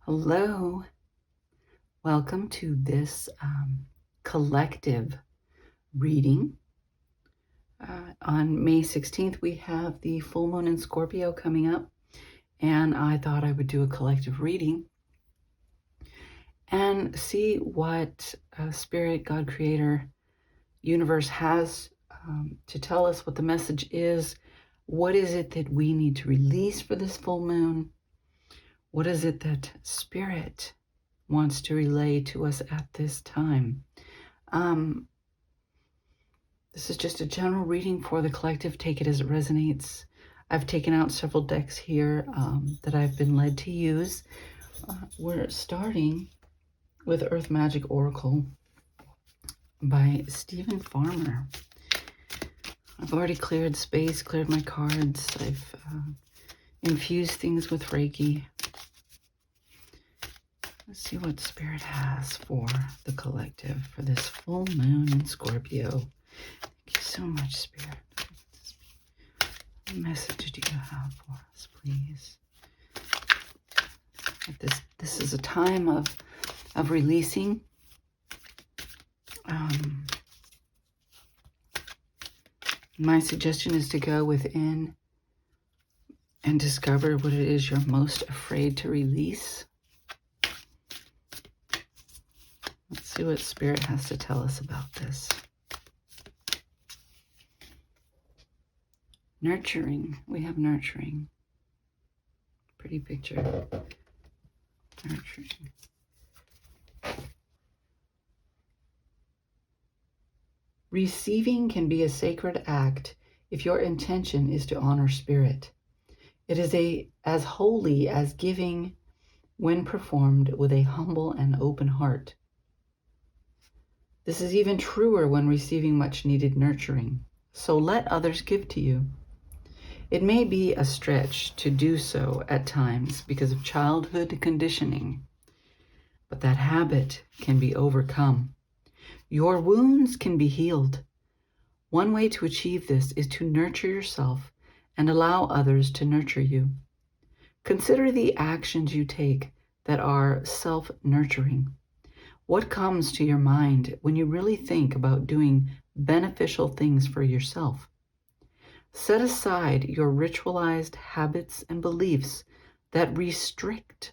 Hello, welcome to this collective reading. On May 16th, we have the full moon in Scorpio coming up, and I thought I would do a collective reading and see what Spirit, God, Creator, Universe has to tell us, what the message is. What is it that we need to release for this full moon? What is it that Spirit wants to relay to us at this time? This is just a general reading for the collective. Take it as it resonates. I've taken out several decks here that I've been led to use. We're starting with Earth Magic Oracle by Stephen Farmer. I've already cleared space, cleared my cards. I've infused things with Reiki. Let's see what Spirit has for the collective for this full moon in Scorpio. Thank you so much, Spirit. What message do you have for us, please? This is a time of releasing. My suggestion is to go within and discover what it is you're most afraid to release. Let's see what Spirit has to tell us about this. Nurturing. We have nurturing. Pretty picture. Nurturing. Receiving can be a sacred act if your intention is to honor Spirit. It is as holy as giving when performed with a humble and open heart. This is even truer when receiving much needed nurturing. So let others give to you. It may be a stretch to do so at times because of childhood conditioning, but that habit can be overcome. Your wounds can be healed. One way to achieve this is to nurture yourself and allow others to nurture you. Consider the actions you take that are self-nurturing. What comes to your mind when you really think about doing beneficial things for yourself? Set aside your ritualized habits and beliefs that restrict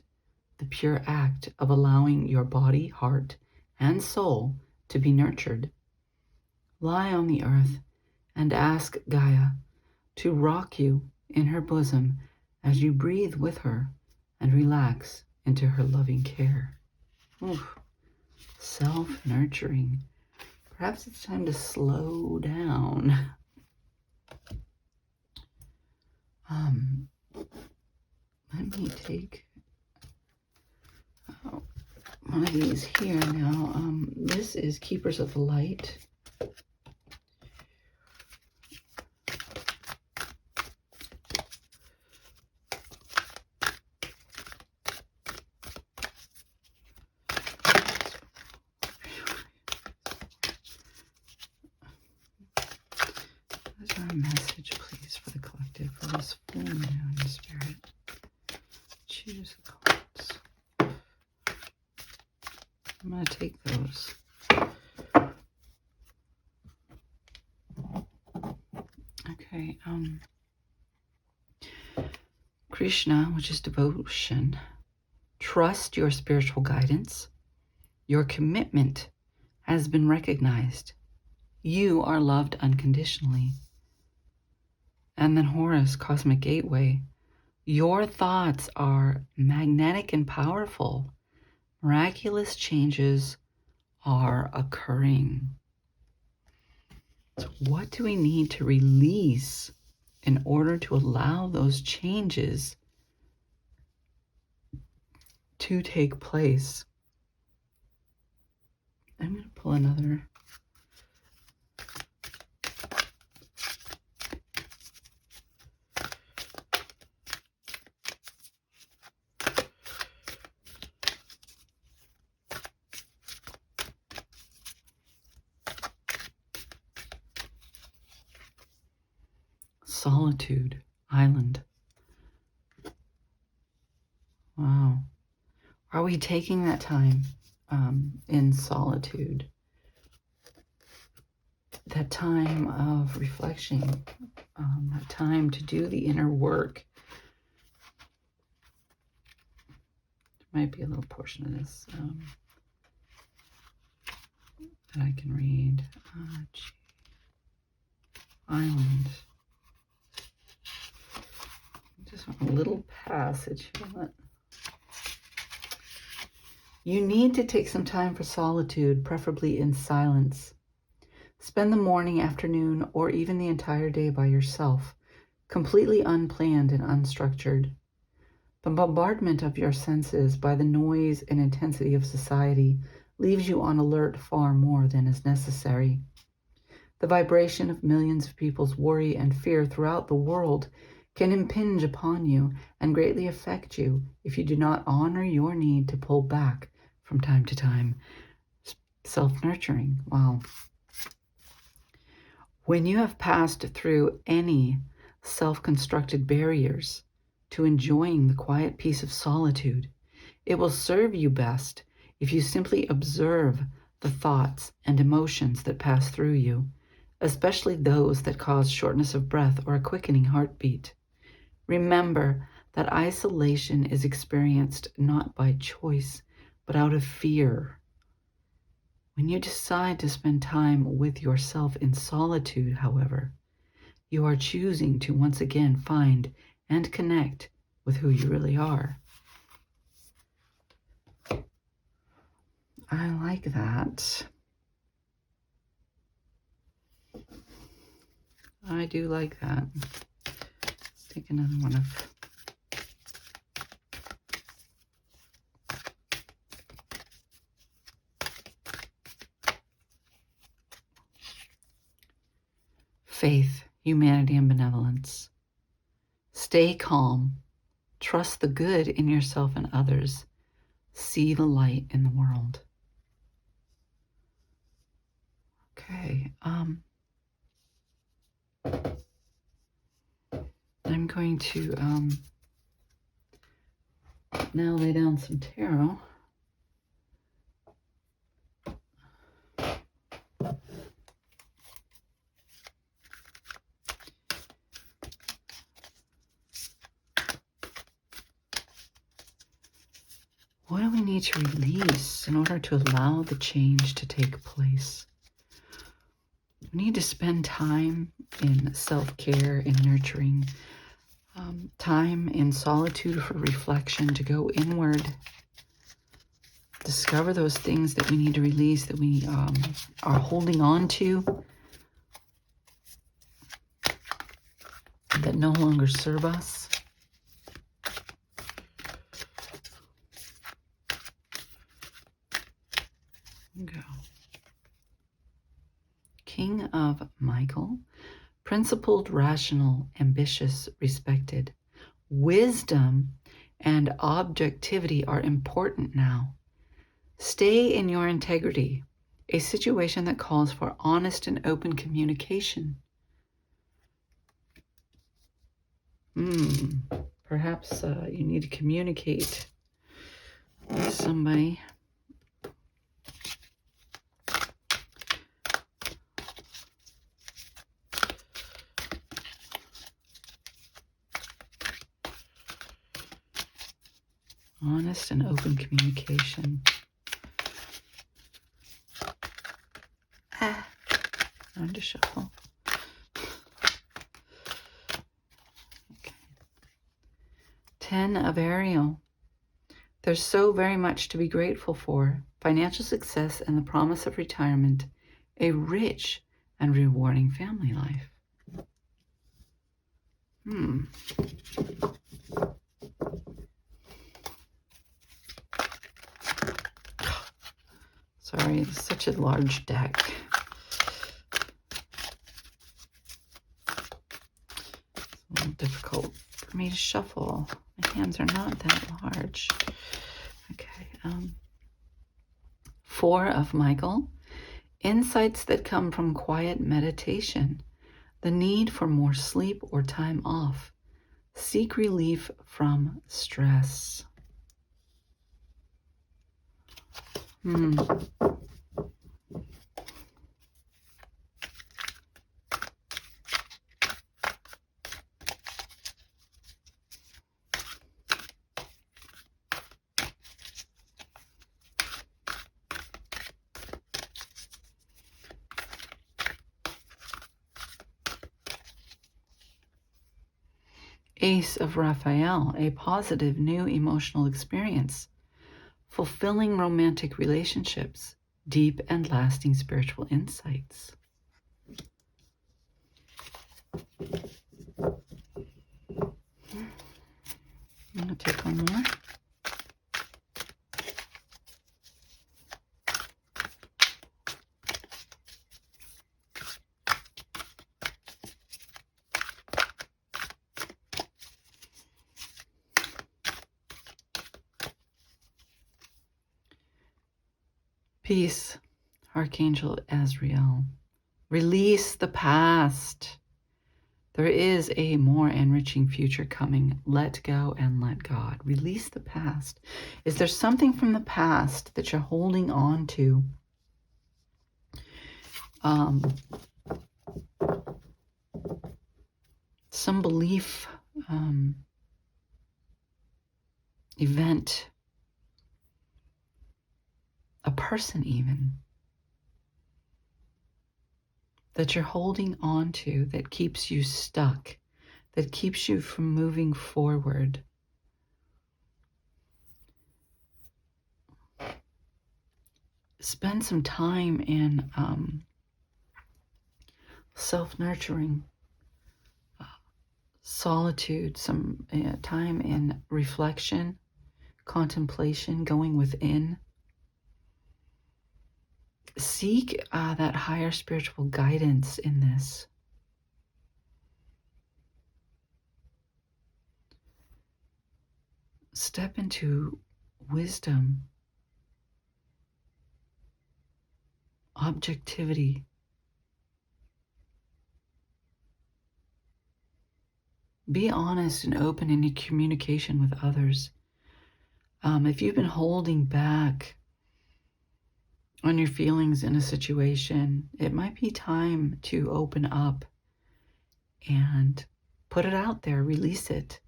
the pure act of allowing your body, heart, and soul to be nurtured. Lie on the earth and ask Gaia to rock you in her bosom as you breathe with her and relax into her loving care. Oof. Self-nurturing. Perhaps it's time to slow down. Let me take one of these here now. This is Keepers of the Light. A message, please, for the collective for this full moon, Spirit. Choose the cards. I'm going to take those. Okay. Krishna, which is devotion. Trust your spiritual guidance. Your commitment has been recognized. You are loved unconditionally. And then Horus, Cosmic Gateway. Your thoughts are magnetic and powerful. Miraculous changes are occurring. So what do we need to release in order to allow those changes to take place? I'm going to pull another. Solitude Island. Wow. Are we taking that time in solitude? That time of reflection, that time to do the inner work. There might be a little portion of this that I can read. Island. Just want a little passage here. You need to take some time for solitude, preferably in silence. Spend the morning, afternoon, or even the entire day by yourself, completely unplanned and unstructured. The bombardment of your senses by the noise and intensity of society leaves you on alert far more than is necessary. The vibration of millions of people's worry and fear throughout the world can impinge upon you and greatly affect you if you do not honor your need to pull back from time to time. Self-nurturing. Wow. When you have passed through any self-constructed barriers to enjoying the quiet peace of solitude, it will serve you best if you simply observe the thoughts and emotions that pass through you, especially those that cause shortness of breath or a quickening heartbeat. Remember that isolation is experienced not by choice, but out of fear. When you decide to spend time with yourself in solitude, however, you are choosing to once again find and connect with who you really are. I like that. I do like that. Let's take another one of faith, humanity, and benevolence. Stay calm. Trust the good in yourself and others. See the light in the world. Okay. I'm going to now lay down some tarot. What do we need to release in order to allow the change to take place? We need to spend time in self-care and nurturing, time in solitude for reflection, to go inward, discover those things that we need to release, that we are holding on to, that no longer serve us. Go. King of Michael, principled, rational, ambitious, respected. Wisdom and objectivity are important now. Stay in your integrity, a situation that calls for honest and open communication. Perhaps you need to communicate with somebody. Honest and open communication. Time to shuffle. Okay. 10 of Ariel. There's so very much to be grateful for. Financial success and the promise of retirement. A rich and rewarding family life. Sorry, it's such a large deck. It's a little difficult for me to shuffle. My hands are not that large. Okay. 4 of Michael. Insights that come from quiet meditation. The need for more sleep or time off. Seek relief from stress. Ace of Raphael, a positive new emotional experience, fulfilling romantic relationships, deep and lasting spiritual insights. I'm going to take one more. Peace, Archangel Azrael. Release the past. There is a more enriching future coming. Let go and let God. Release the past. Is there something from the past that you're holding on to? Some belief, event, a person even, that you're holding on to that keeps you stuck, that keeps you from moving forward. Spend some time in self-nurturing, solitude, some time in reflection, contemplation, going within. Seek that higher spiritual guidance in this. Step into wisdom, objectivity. Be honest and open in your communication with others. If you've been holding back on your feelings in a situation, it might be time to open up and put it out there, release it.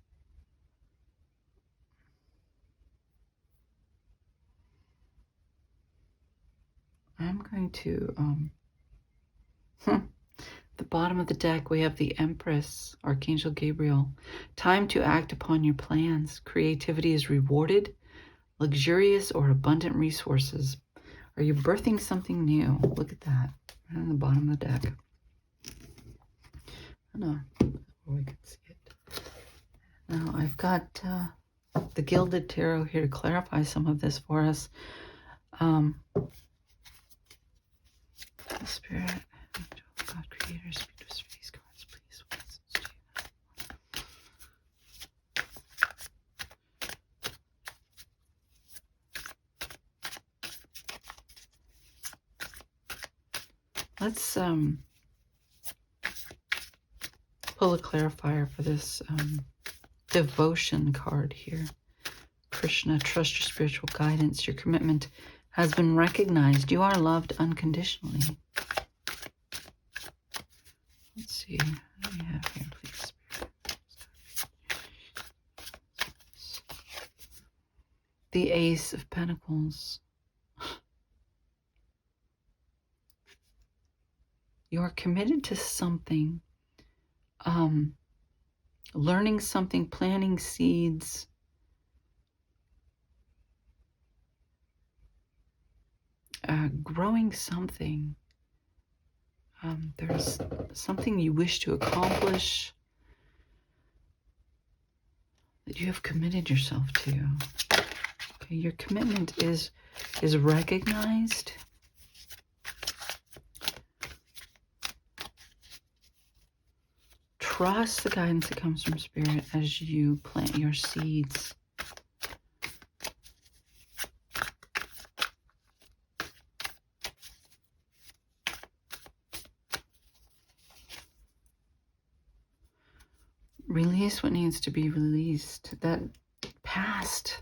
I'm going to, the bottom of the deck, we have the Empress, Archangel Gabriel. Time to act upon your plans. Creativity is rewarded. Luxurious or abundant resources. Are you birthing something new? Look at that, right on the bottom of the deck. I don't know where we can see it. Now I've got the Gilded Tarot here to clarify some of this for us. Spirit, God, Creator, speak to us for these cards, please. Let's pull a clarifier for this devotion card here. Krishna, trust your spiritual guidance. Your commitment has been recognized. You are loved unconditionally. Let's see. What do we have here, please, Spirit? The Ace of Pentacles. You're committed to something, learning something, planting seeds, growing something. There's something you wish to accomplish that you have committed yourself to. Okay, your commitment is recognized. Trust the guidance that comes from Spirit as you plant your seeds. Release what needs to be released. That past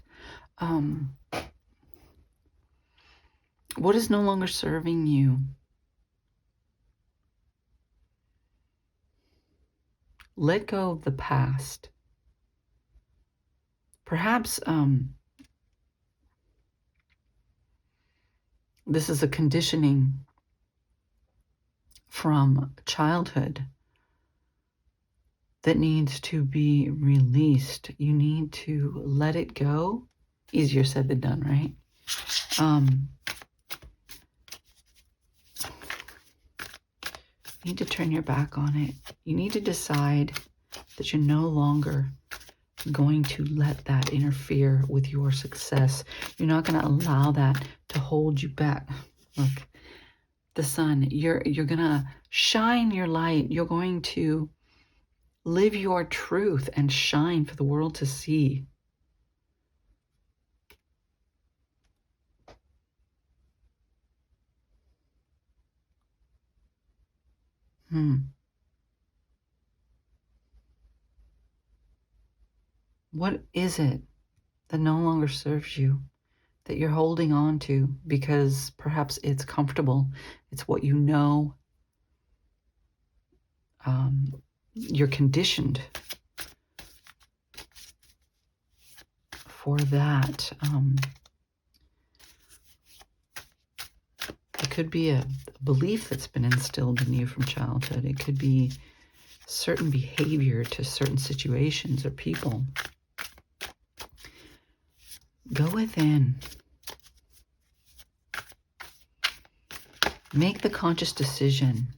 What is no longer serving you? Let go of the past. Perhaps this is a conditioning from childhood that needs to be released. You need to let it go. Easier said than done, right? You need to turn your back on it. You need to decide that you're no longer going to let that interfere with your success. You're not going to allow that to hold you back. Look, the sun, you're going to shine your light. You're going to live your truth and shine for the world to see. What is it that no longer serves you, that you're holding on to because perhaps it's comfortable, it's what you know, you're conditioned for that. It could be a belief that's been instilled in you from childhood. It could be certain behavior to certain situations or people. Go within. Make the conscious decision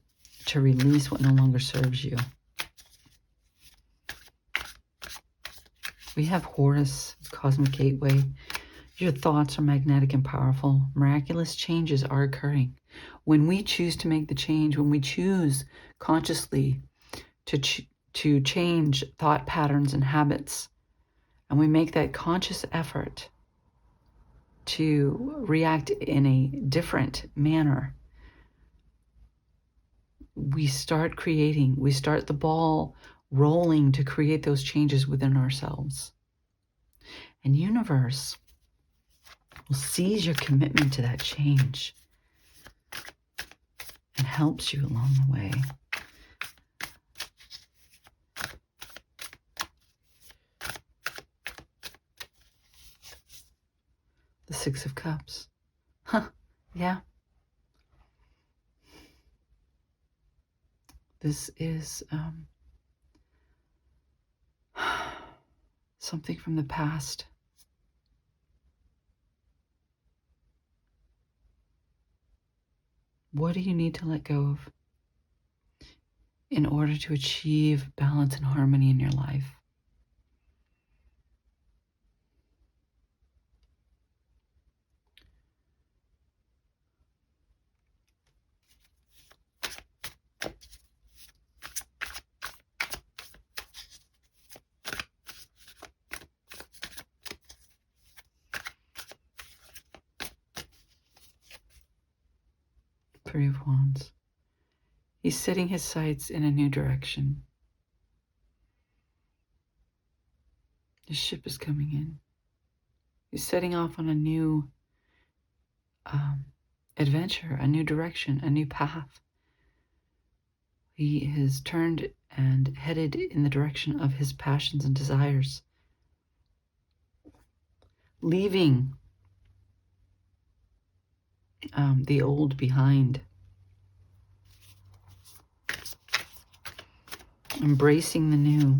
to release what no longer serves you. We have Horus, Cosmic Gateway. Your thoughts are magnetic and powerful. Miraculous changes are occurring. When we choose to make the change, when we choose consciously to change thought patterns and habits, and we make that conscious effort to react in a different manner, we start creating, we start the ball rolling to create those changes within ourselves. And universe will seize your commitment to that change and helps you along the way. The Six of Cups. Yeah. This is something from the past. What do you need to let go of in order to achieve balance and harmony in your life? Three of Wands. He's setting his sights in a new direction. His ship is coming in. He's setting off on a new adventure, a new direction, a new path. He has turned and headed in the direction of his passions and desires, leaving the old behind, embracing the new.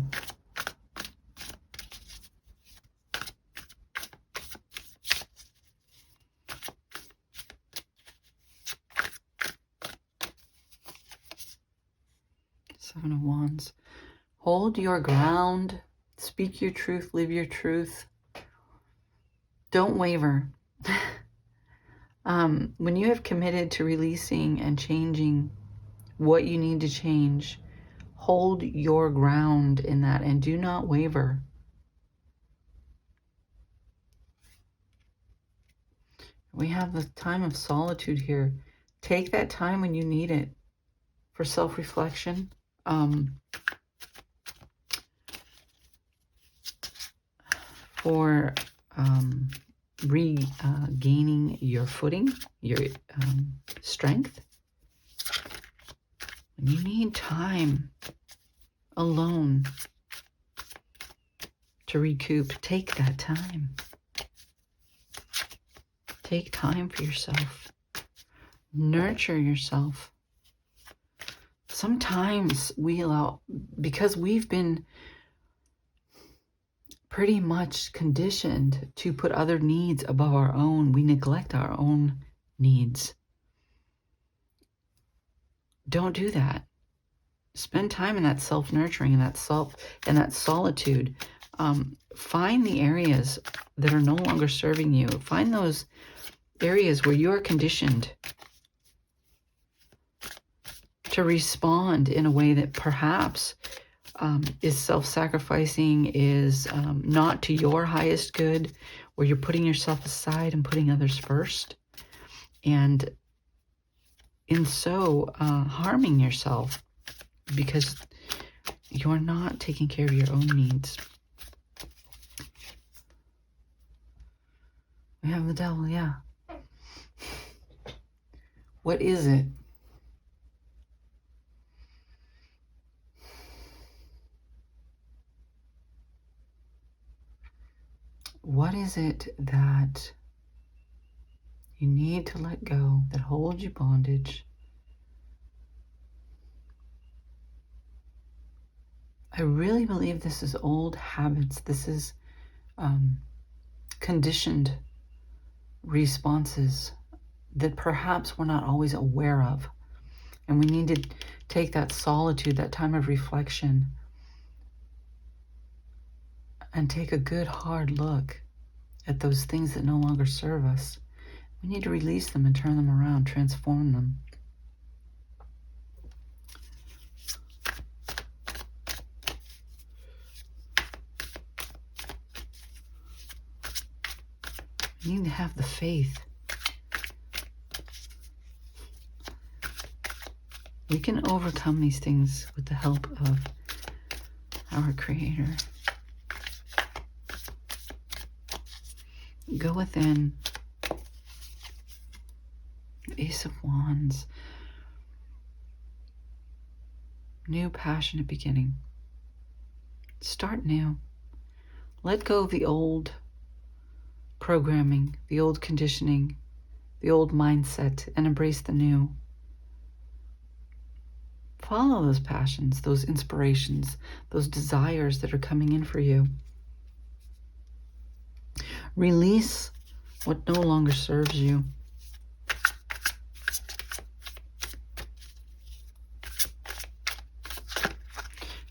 Seven of Wands. Hold your ground. Speak your truth. Live your truth. Don't waver. When you have committed to releasing and changing what you need to change, hold your ground in that and do not waver. We have the time of solitude here. Take that time when you need it for self-reflection. For regaining your footing, your strength. When you need time alone to recoup, take that time. Take time for yourself. Nurture yourself. Sometimes we allow, because we've been pretty much conditioned to put other needs above our own, we neglect our own needs. Don't do that. Spend time in that self-nurturing and that solitude. Find the areas that are no longer serving you. Find those areas where you are conditioned to respond in a way that perhaps is self-sacrificing, is not to your highest good, where you're putting yourself aside and putting others first, and in so harming yourself because you're not taking care of your own needs. We have the devil, yeah. What is it? What is it that you need to let go, that holds you bondage? I really believe this is old habits. This is conditioned responses that perhaps we're not always aware of. And we need to take that solitude, that time of reflection, and take a good hard look at those things that no longer serve us. We need to release them and turn them around, transform them. We need to have the faith. We can overcome these things with the help of our Creator. Go within. Ace of Wands. New passionate beginning. Start new. Let go of the old programming, the old conditioning, the old mindset, and embrace the new. Follow those passions, those inspirations, those desires that are coming in for you. Release what no longer serves you.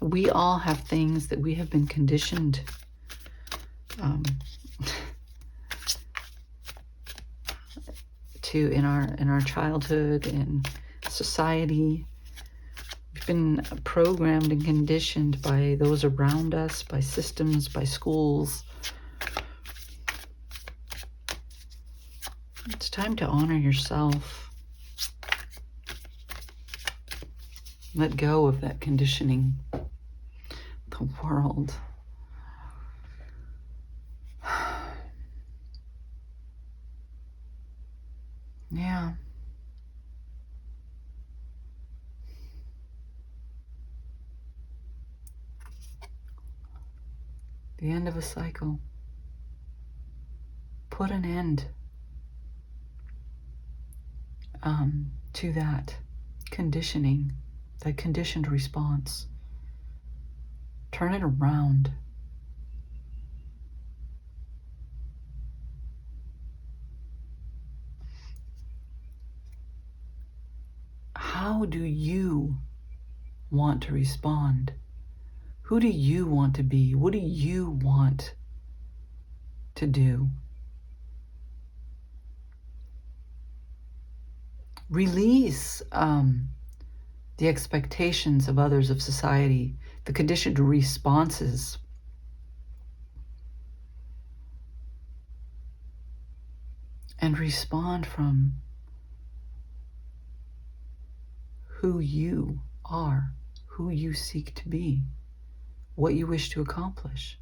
We all have things that we have been conditioned to in our childhood, in society. We've been programmed and conditioned by those around us, by systems, by schools. It's time to honor yourself. Let go of that conditioning. The world. Yeah. The end of a cycle. Put an end to that conditioning, that conditioned response. Turn it around. How do you want to respond? Who do you want to be? What do you want to do? Release the expectations of others, of society, the conditioned responses. And respond from who you are, who you seek to be, what you wish to accomplish.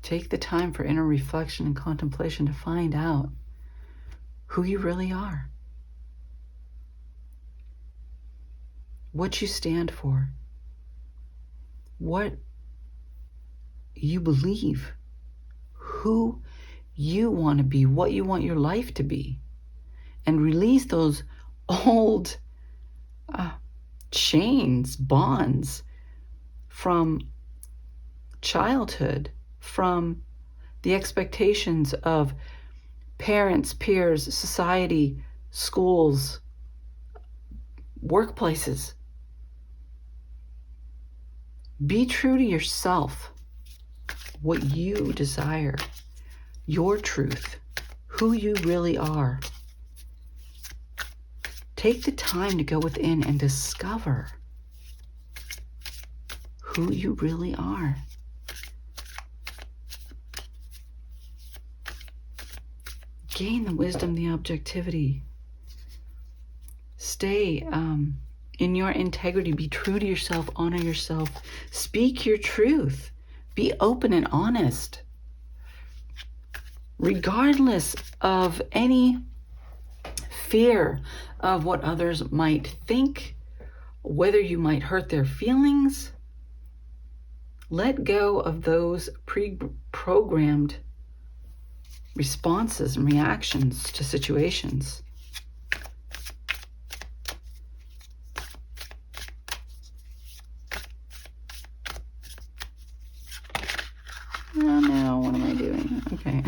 Take the time for inner reflection and contemplation to find out who you really are, what you stand for, what you believe, who you want to be, what you want your life to be, and release those old chains, bonds from childhood, from the expectations of parents, peers, society, schools, workplaces. Be true to yourself, what you desire, your truth, who you really are. Take the time to go within and discover who you really are. Gain the wisdom, the objectivity. Stay in your integrity. Be true to yourself. Honor yourself. Speak your truth. Be open and honest. Regardless of any fear of what others might think, whether you might hurt their feelings, let go of those pre-programmed responses and reactions to situations. Oh no, what am I doing? Okay.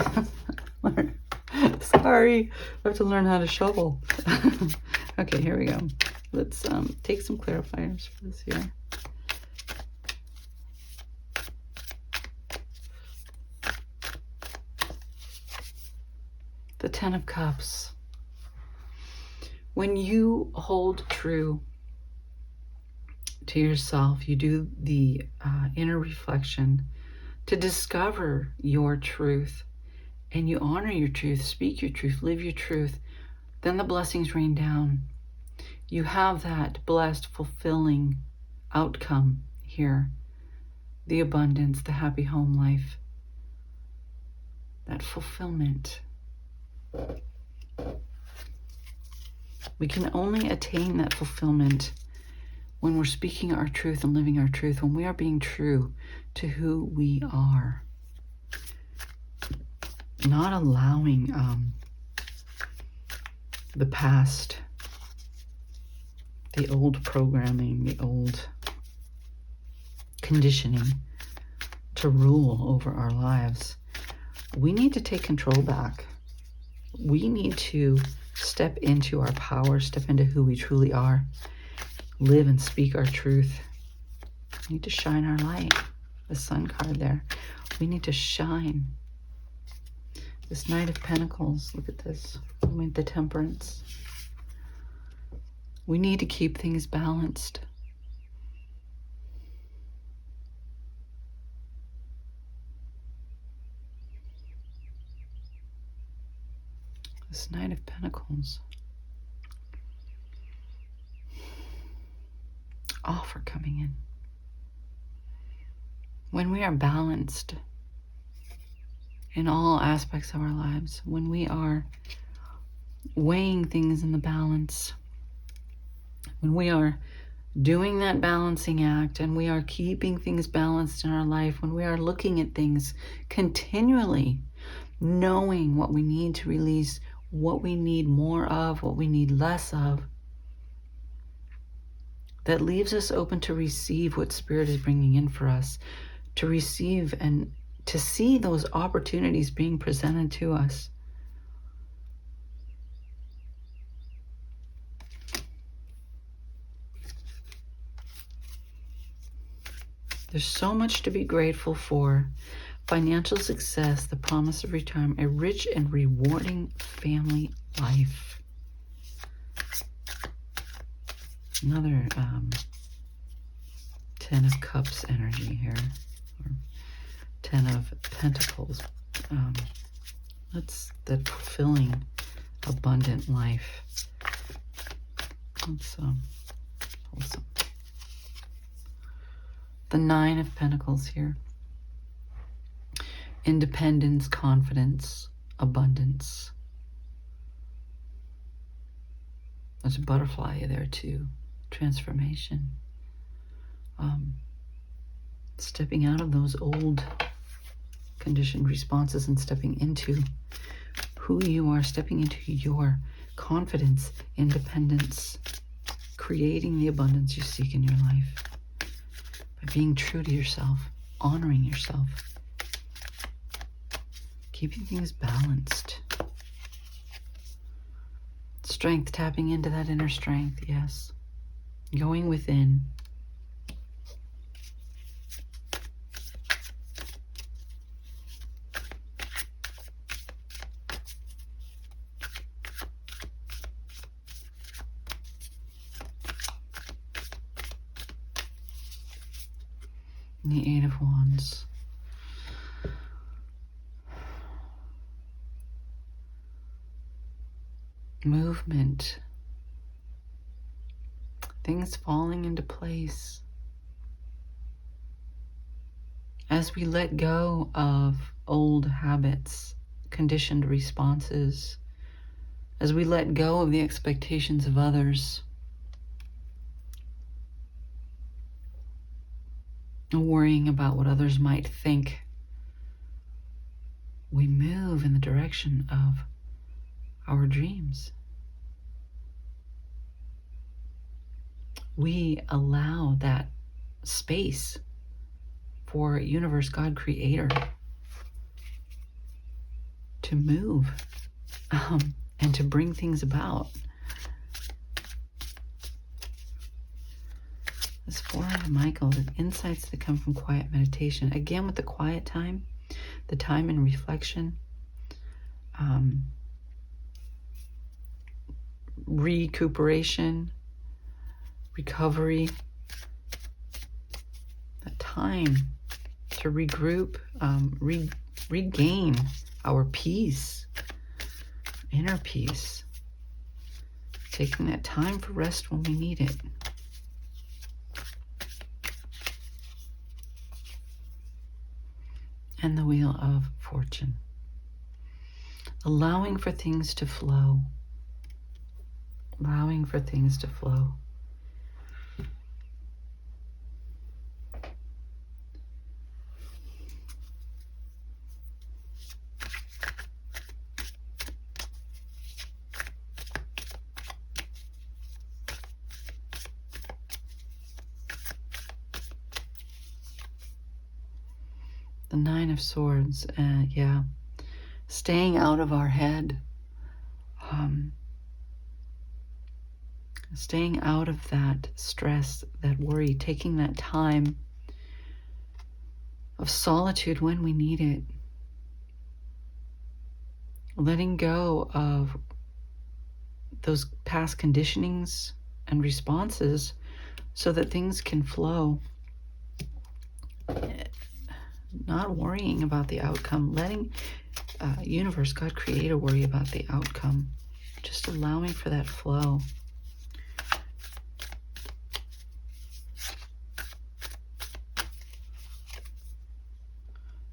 Sorry, I have to learn how to shovel. Okay, here we go. Let's take some clarifiers for this here. The Ten of Cups. When you hold true to yourself, you do the inner reflection to discover your truth, and you honor your truth, speak your truth, live your truth, then the blessings rain down. You have that blessed, fulfilling outcome here, the abundance, the happy home life, that fulfillment. We can only attain that fulfillment when we're speaking our truth and living our truth, when we are being true to who we are. Not allowing the past, the old programming, the old conditioning to rule over our lives. We need to take control back. We need to step into our power, step into who we truly are, live and speak our truth. We need to shine our light. The Sun card there. We need to shine. This Knight of Pentacles, look at this. With the Temperance. We need to keep things balanced. This Knight of Pentacles. Offer coming in. When we are balanced in all aspects of our lives, when we are weighing things in the balance, when we are doing that balancing act and we are keeping things balanced in our life, when we are looking at things continually, knowing what we need to release, what we need more of, what we need less of, that leaves us open to receive what Spirit is bringing in for us, to receive and to see those opportunities being presented to us. There's so much to be grateful for. Financial success, the promise of retirement, a rich and rewarding family life. Another Ten of Cups energy here. Or Ten of Pentacles. That's the fulfilling, abundant life. That's wholesome. The Nine of Pentacles here. independence, confidence, abundance. There's a butterfly there too. Transformation. Stepping out of those old conditioned responses and stepping into who you are, stepping into your confidence, independence, creating the abundance you seek in your life by being true to yourself, honoring yourself, keeping things balanced. Strength, tapping into that inner strength, yes. Going within. And the Eight of Wands. Movement. Things falling into place. As we let go of old habits, conditioned responses, as we let go of the expectations of others, worrying about what others might think, we move in the direction of our dreams. We allow that space for Universe, God, Creator to move and to bring things about. This Four of Michael, the insights that come from quiet meditation. Again, with the quiet time, the time in reflection, recuperation, recovery, the time to regroup, regain our peace, inner peace, taking that time for rest when we need it. And the Wheel of Fortune. Allowing for things to flow. Allowing for things to flow. The Nine of Swords, yeah. Staying out of our head. Staying out of that stress, that worry, taking that time of solitude when we need it. Letting go of those past conditionings and responses so that things can flow. Not worrying about the outcome, letting Universe, God, Creator worry about the outcome. Just allowing for that flow.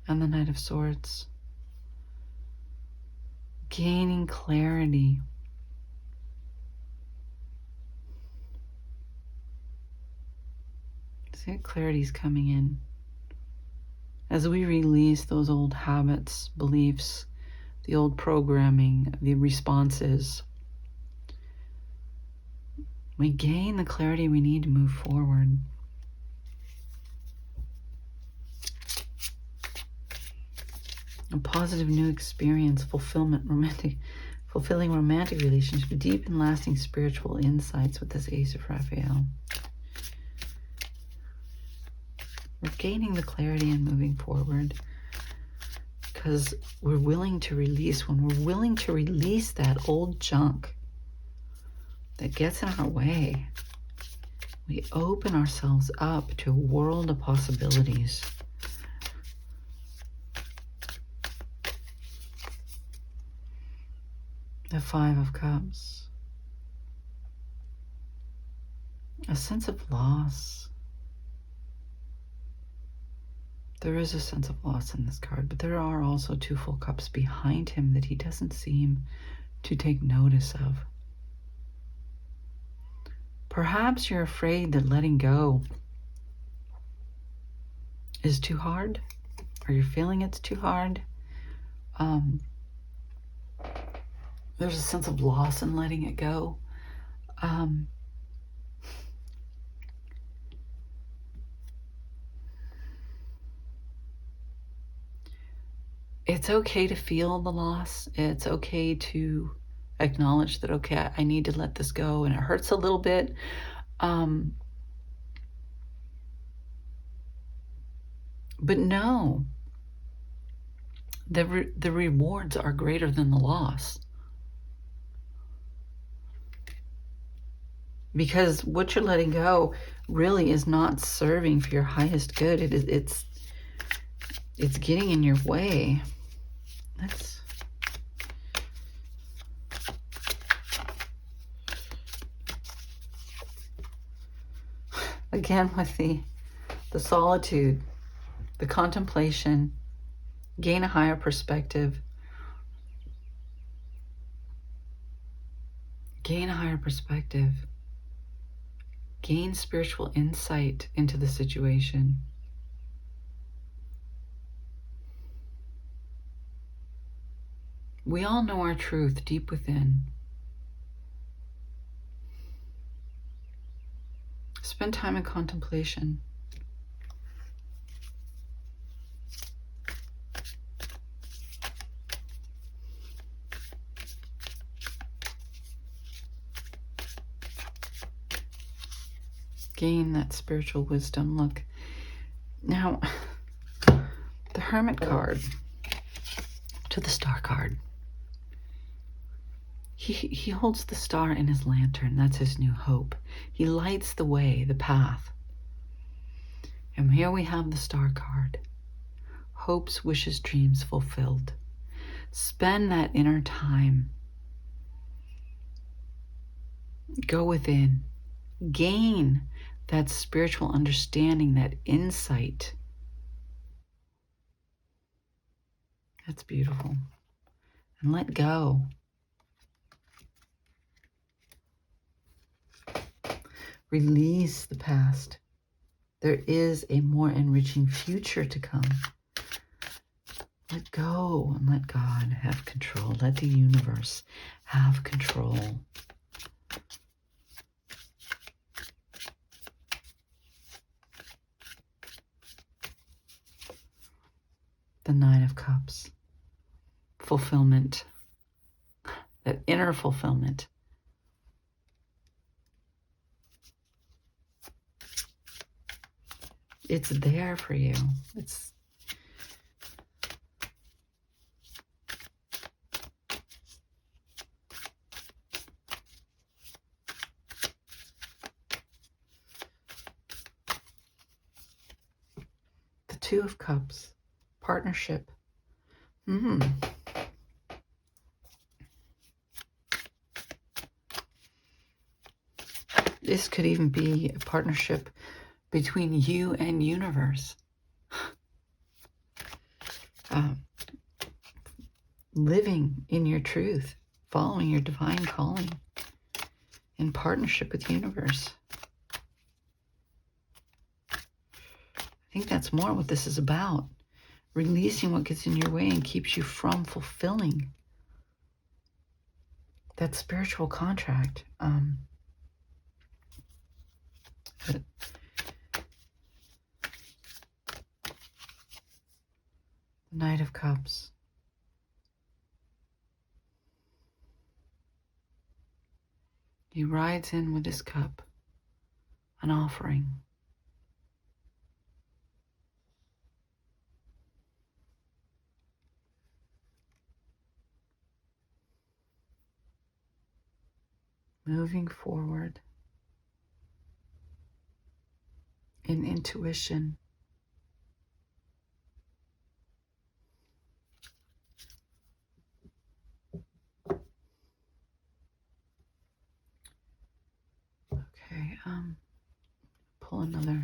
And the Knight of Swords. Gaining clarity. See, clarity's coming in. As we release those old habits, beliefs, the old programming, the responses, we gain the clarity we need to move forward. A positive new experience, fulfilling romantic relationships, deep and lasting spiritual insights with this Ace of Raphael. We're gaining the clarity and moving forward because we're willing to release. When we're willing to release that old junk that gets in our way, we open ourselves up to a world of possibilities. The Five of Cups. A sense of loss. There is a sense of loss in this card, but there are also 2 full cups behind him that he doesn't seem to take notice of. Perhaps you're afraid that letting go is too hard, or you're feeling it's too hard. There's a sense of loss in letting it go. It's okay to feel the loss. It's okay to acknowledge that, okay, I need to let this go, and it hurts a little bit. But no, the rewards are greater than the loss. Because what you're letting go really is not serving for your highest good. It's getting in your way. That's again with the solitude, the contemplation, gain a higher perspective. Gain a higher perspective. Gain spiritual insight into the situation. We all know our truth deep within. Spend time in contemplation. Gain that spiritual wisdom. Look, now, the Hermit card to the Star card. He holds the star in his lantern. That's his new hope. He lights the way, the path. And here we have the Star card. Hopes, wishes, dreams fulfilled. Spend that inner time. Go within. Gain that spiritual understanding, that insight. That's beautiful. And let go. Release the past. There is a more enriching future to come. Let go and let God have control. Let the universe have control. The Nine of Cups. Fulfillment. That inner fulfillment. It's there for you. It's the Two of Cups. Partnership. This could even be a partnership between you and universe. Living in your truth, following your divine calling in partnership with universe. I think that's more what this is about. Releasing what gets in your way and keeps you from fulfilling that spiritual contract. The Knight of Cups. He rides in with his cup, an offering. Moving forward in intuition. Okay, pull another.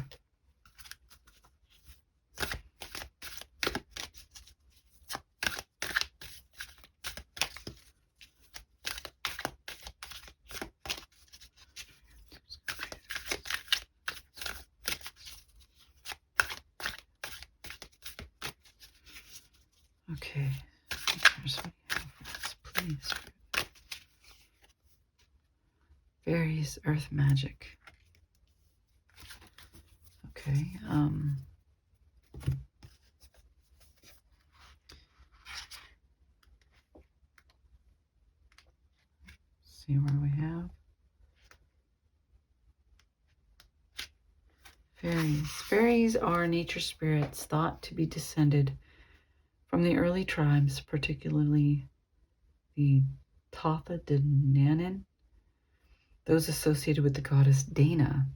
Here's what you have for us, please. Fairies, earth magic. Okay. See what we have. Fairies. Fairies are nature spirits thought to be descended from the early tribes, particularly the Tatha de Nanan, those associated with the goddess Dana,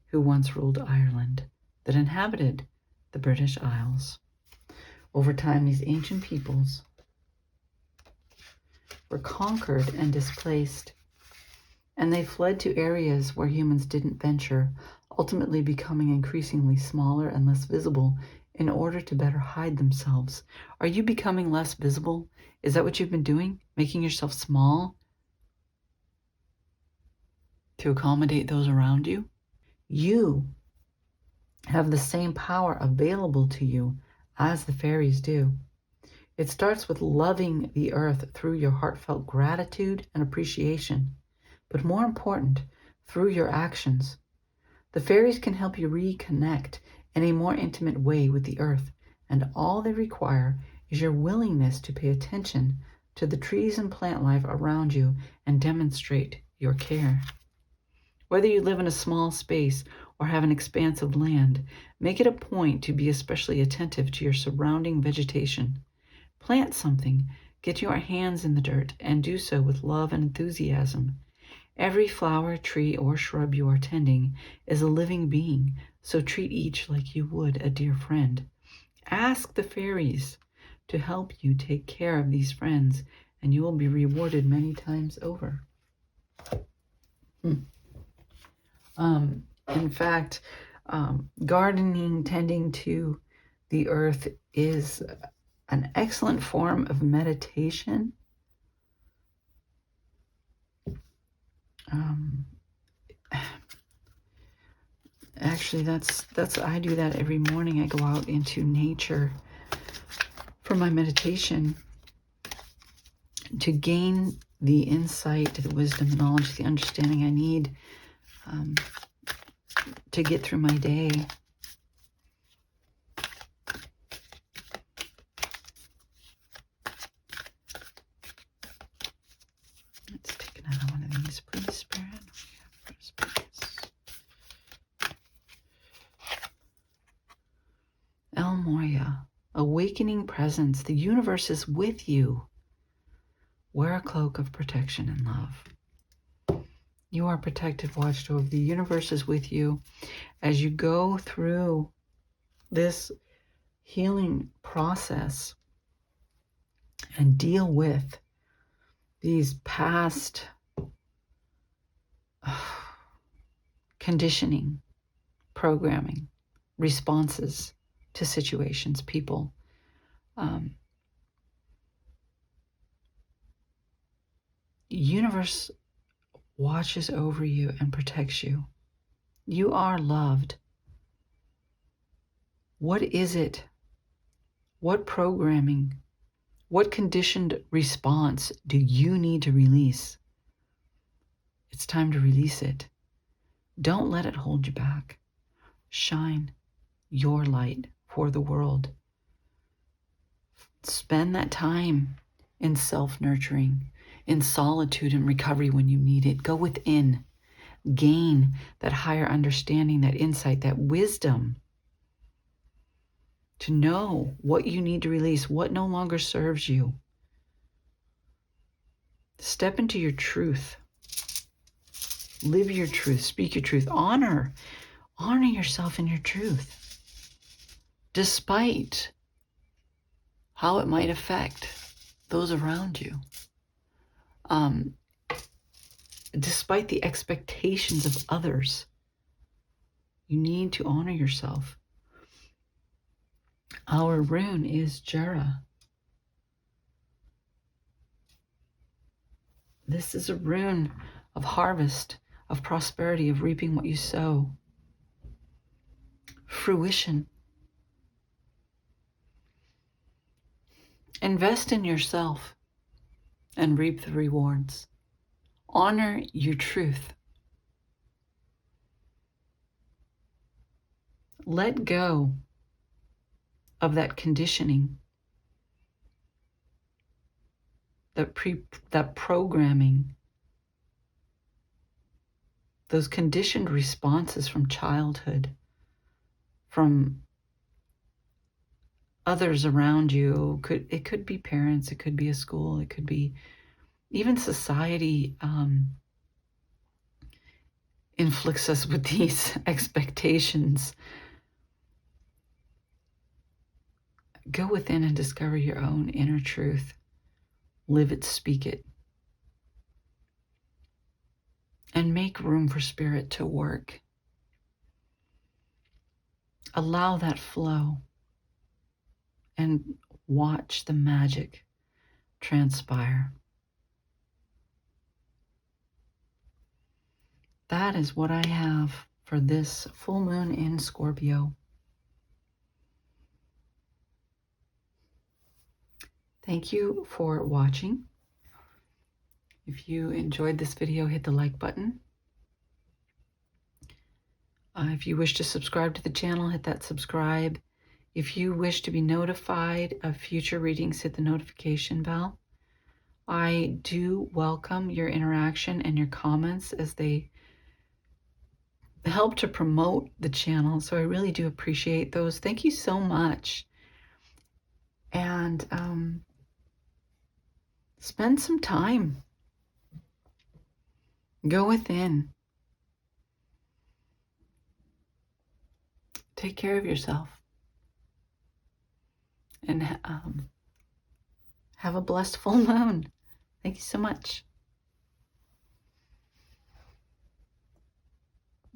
who once ruled Ireland, that inhabited the British Isles. Over time, these ancient peoples were conquered and displaced, and they fled to areas where humans didn't venture, ultimately becoming increasingly smaller and less visible in order to better hide themselves. Are you becoming less visible? Is that what you've been doing? Making yourself small to accommodate those around you? You have the same power available to you as the fairies do. It starts with loving the earth through your heartfelt gratitude and appreciation, but more important, through your actions. The fairies can help you reconnect in a more intimate way with the earth, and all they require is your willingness to pay attention to the trees and plant life around you and demonstrate your care. Whether you live in a small space or have an expanse of land, make it a point to be especially attentive to your surrounding vegetation. Plant something, get your hands in the dirt, and do so with love and enthusiasm. Every flower, tree, or shrub you are tending is a living being, so treat each like you would a dear friend. Ask the fairies to help you take care of these friends, and you will be rewarded many times over. In fact, gardening, tending to the earth is an excellent form of meditation. Actually, that's I do that every morning. I go out into nature for my meditation to gain the insight, the wisdom, the knowledge, the understanding I need to get through my day. Let's take another one of these, please, Spirit. El Moria, awakening presence. The universe is with you. Wear a cloak of protection and love. You are protected, watched over. The universe is with you as you go through this healing process and deal with these past conditioning, programming, responses to situations, people. Universe watches over you and protects you. You are loved. What is it? What programming? What conditioned response do you need to release? It's time to release it. Don't let it hold you back. Shine your light for the world. Spend that time in self-nurturing, in solitude and recovery when you need it. Go within. Gain that higher understanding, that insight, that wisdom to know what you need to release, what no longer serves you. Step into your truth. Live your truth. Speak your truth. Honor yourself in your truth, despite how it might affect those around you. Despite the expectations of others, you need to honor yourself. Our rune is Jera. This is a rune of harvest, of prosperity, of reaping what you sow. Fruition. Invest in yourself and reap the rewards. Honor your truth. Let go of that conditioning, that programming, those conditioned responses from childhood, from others around you. It could be parents, it could be a school, it could be even society inflicts us with these expectations. Go within and discover your own inner truth. Live it, speak it. And make room for spirit to work. Allow that flow and watch the magic transpire. That is what I have for this full moon in Scorpio. Thank you for watching. If you enjoyed this video, hit the like button. If you wish to subscribe to the channel, hit that subscribe. If you wish to be notified of future readings, hit the notification bell. I do welcome your interaction and your comments as they help to promote the channel, so I really do appreciate those. Thank you so much. And spend some time. Go within. Take care of yourself. And have a blessed full moon. Thank you so much.